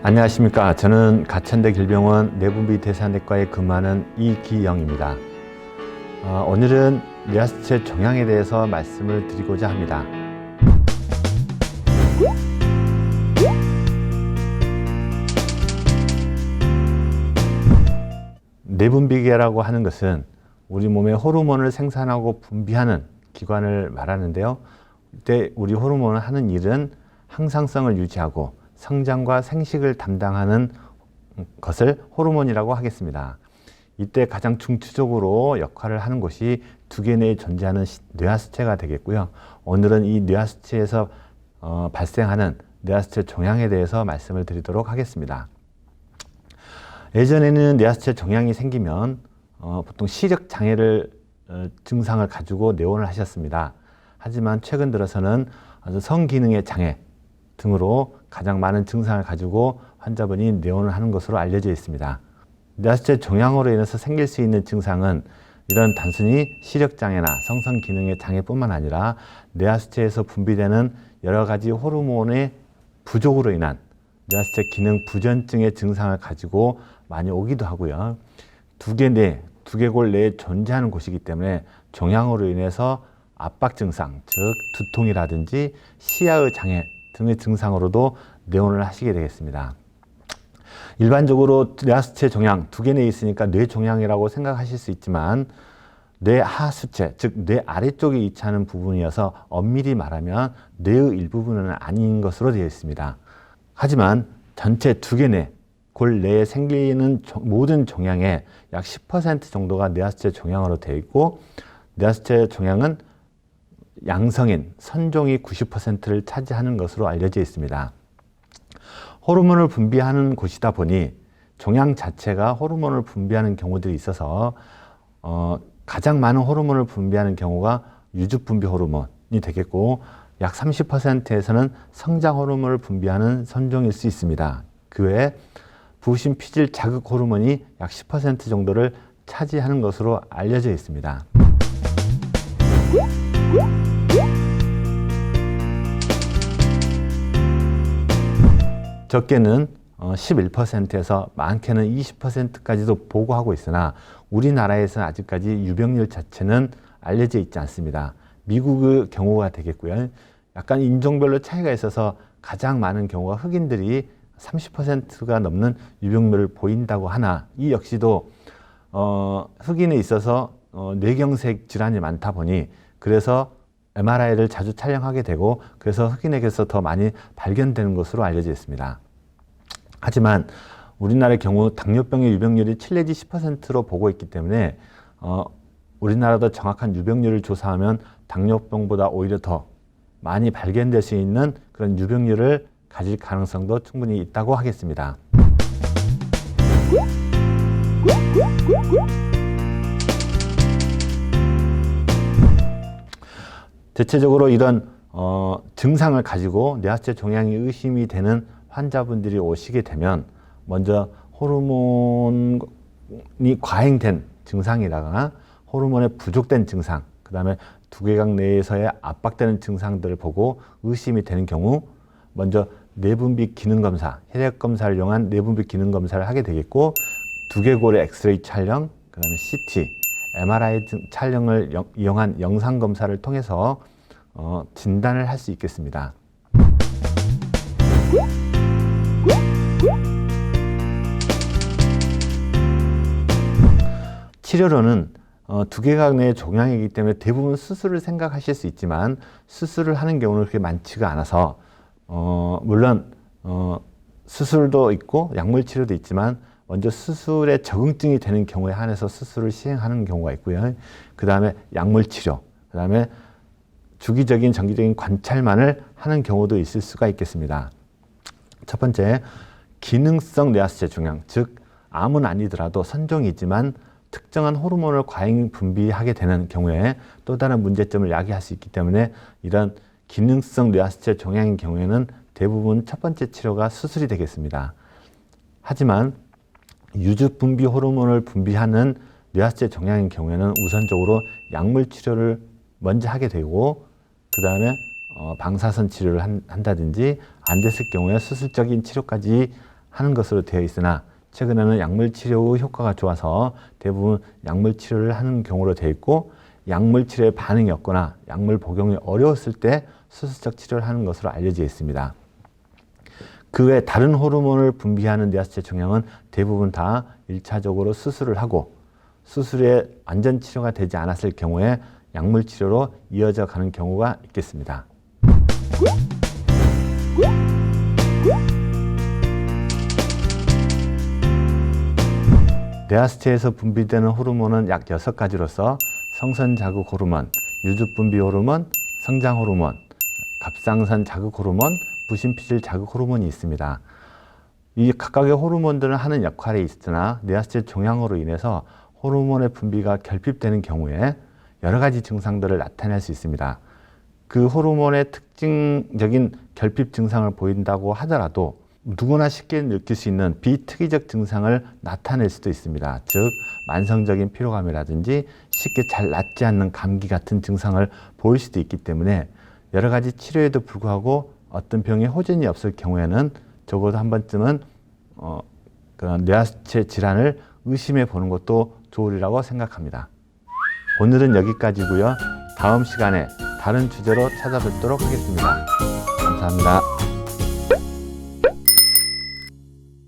안녕하십니까. 저는 가천대 길병원 내분비 대사내과에 근무하는 이기영입니다. 오늘은 뇌하수체 종양에 대해서 말씀을 드리고자 합니다. 내분비계라고 하는 것은 우리 몸에 호르몬을 생산하고 분비하는 기관을 말하는데요. 이때 우리 호르몬을 하는 일은 항상성을 유지하고 성장과 생식을 담당하는 것을 호르몬이라고 하겠습니다. 이때 가장 중추적으로 역할을 하는 곳이 두 개 내에 존재하는 뇌하수체가 되겠고요. 오늘은 이 뇌하수체에서 발생하는 뇌하수체 종양에 대해서 말씀을 드리도록 하겠습니다. 예전에는 뇌하수체 종양이 생기면 보통 시력 장애를 증상을 가지고 내원을 하셨습니다. 하지만 최근 들어서는 아주 성기능의 장애 등으로 가장 많은 증상을 가지고 환자분이 내원을 하는 것으로 알려져 있습니다. 뇌하수체 종양으로 인해서 생길 수 있는 증상은 이런 단순히 시력장애나 성성기능의 장애뿐만 아니라 뇌하수체에서 분비되는 여러 가지 호르몬의 부족으로 인한 뇌하수체 기능 부전증의 증상을 가지고 많이 오기도 하고요. 두개골 내에 존재하는 곳이기 때문에 종양으로 인해서 압박 증상, 즉 두통이라든지 시야의 장애 등의 증상으로도 내원을 하시게 되겠습니다. 일반적으로 뇌하수체 종양 두 개 내에 있으니까 뇌종양이라고 생각하실 수 있지만 뇌하수체, 즉 뇌 아래쪽에 위치하는 부분이어서 엄밀히 말하면 뇌의 일부분은 아닌 것으로 되어 있습니다. 하지만 전체 두 개 내, 골 내에 생기는 모든 종양의 약 10% 정도가 뇌하수체 종양으로 되어 있고, 뇌하수체 종양은 양성인, 선종이 90%를 차지하는 것으로 알려져 있습니다. 호르몬을 분비하는 곳이다 보니 종양 자체가 호르몬을 분비하는 경우들이 있어서 가장 많은 호르몬을 분비하는 경우가 유주분비 호르몬이 되겠고, 약 30%에서는 성장 호르몬을 분비하는 선종일 수 있습니다. 그 외에 부신 피질 자극 호르몬이 약 10% 정도를 차지하는 것으로 알려져 있습니다. 적게는 11%에서 많게는 20%까지도 보고하고 있으나 우리나라에서는 아직까지 유병률 자체는 알려져 있지 않습니다. 미국의 경우가 되겠고요. 약간 인종별로 차이가 있어서 가장 많은 경우가 흑인들이 30%가 넘는 유병률을 보인다고 하나, 이 역시도 흑인에 있어서 뇌경색 질환이 많다 보니 그래서 MRI를 자주 촬영하게 되고, 그래서 흑인에게서 더 많이 발견되는 것으로 알려져 있습니다. 하지만 우리나라의 경우 당뇨병의 유병률이 7 내지 10%로 보고 있기 때문에 우리나라도 정확한 유병률을 조사하면 당뇨병보다 오히려 더 많이 발견될 수 있는 그런 유병률을 가질 가능성도 충분히 있다고 하겠습니다. 대체적으로 이런 증상을 가지고 뇌하수체 종양이 의심이 되는 환자분들이 오시게 되면 먼저 호르몬이 과잉된 증상이라거나 호르몬의 부족된 증상, 그 다음에 두개각 내에서의 압박되는 증상들을 보고 의심이 되는 경우 먼저 내분비 기능검사, 혈액검사를 이용한 내분비 기능검사를 하게 되겠고, 두개골의 엑스레이 촬영, 그 다음에 CT, MRI 등 촬영을 이용한 영상검사를 통해서 진단을 할 수 있겠습니다. 치료로는 두개각 내의 종양이기 때문에 대부분 수술을 생각하실 수 있지만 수술을 하는 경우는 그렇게 많지가 않아서 물론 수술도 있고 약물 치료도 있지만 먼저 수술에 적응증이 되는 경우에 한해서 수술을 시행하는 경우가 있고요. 그 다음에 약물 치료, 그 다음에 주기적인 정기적인 관찰만을 하는 경우도 있을 수가 있겠습니다. 첫 번째, 기능성 뇌하수체 종양, 즉 암은 아니더라도 선종이지만 특정한 호르몬을 과잉 분비하게 되는 경우에 또 다른 문제점을 야기할 수 있기 때문에 이런 기능성 뇌하수체 종양인 경우에는 대부분 첫 번째 치료가 수술이 되겠습니다. 하지만 유주분비 호르몬을 분비하는 뇌하수체 종양인 경우에는 우선적으로 약물 치료를 먼저 하게 되고, 그 다음에 방사선 치료를 한다든지 안 됐을 경우에 수술적인 치료까지 하는 것으로 되어 있으나 최근에는 약물 치료 후 효과가 좋아서 대부분 약물 치료를 하는 경우로 되어 있고, 약물 치료에 반응이 없거나 약물 복용이 어려웠을 때 수술적 치료를 하는 것으로 알려져 있습니다. 그 외 다른 호르몬을 분비하는 뇌하수체 종양은 대부분 다 1차적으로 수술을 하고, 수술에 완전 치료가 되지 않았을 경우에 약물 치료로 이어져 가는 경우가 있겠습니다. 뇌하수체에서 분비되는 호르몬은 약 6가지로서 성선 자극 호르몬, 유즙 분비 호르몬, 성장 호르몬, 갑상선 자극 호르몬, 부신피질 자극 호르몬이 있습니다. 이 각각의 호르몬들은 하는 역할이 있으나 뇌하수체 종양으로 인해서 호르몬의 분비가 결핍되는 경우에 여러 가지 증상들을 나타낼 수 있습니다. 그 호르몬의 특징적인 결핍 증상을 보인다고 하더라도 누구나 쉽게 느낄 수 있는 비특이적 증상을 나타낼 수도 있습니다. 즉 만성적인 피로감이라든지 쉽게 잘 낫지 않는 감기 같은 증상을 보일 수도 있기 때문에 여러 가지 치료에도 불구하고 어떤 병에 호전이 없을 경우에는 적어도 한 번쯤은 그런 뇌하수체 질환을 의심해 보는 것도 좋으리라고 생각합니다. 오늘은 여기까지고요. 다음 시간에 다른 주제로 찾아뵙도록 하겠습니다. 감사합니다.